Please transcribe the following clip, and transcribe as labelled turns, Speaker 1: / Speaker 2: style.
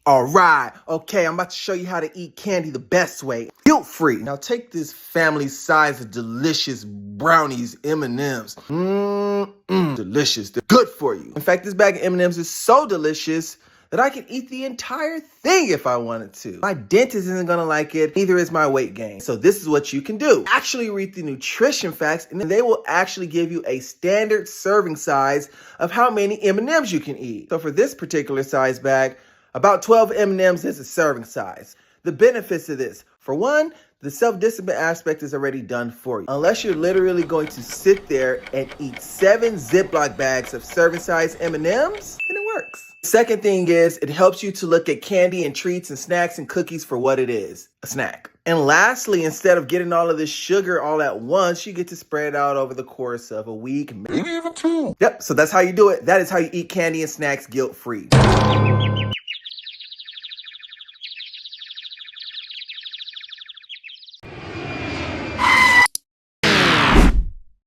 Speaker 1: All right, okay, I'm about to show you how to eat candy the best way, guilt-free. Now take this family size of delicious brownies, M&Ms. Delicious, they're good for you. In fact, this bag of M&Ms is so delicious that I can eat the entire thing if I wanted to. My dentist isn't gonna like it, neither is my weight gain. So this is what you can do. Actually read the nutrition facts, and then they will actually give you a standard serving size of how many M&Ms you can eat. So for this particular size bag, about 12 M&Ms is a serving size. The benefits of this: for one, the self-discipline aspect is already done for you. Unless you're literally going to sit there and eat 7 Ziploc bags of serving size M&Ms, then it works. The second thing is, it helps you to look at candy and treats and snacks and cookies for what it is, a snack. And lastly, instead of getting all of this sugar all at once, you get to spread it out over the course of a week, maybe even 2. Yep, so that's how you do it. That is how you eat candy and snacks guilt-free.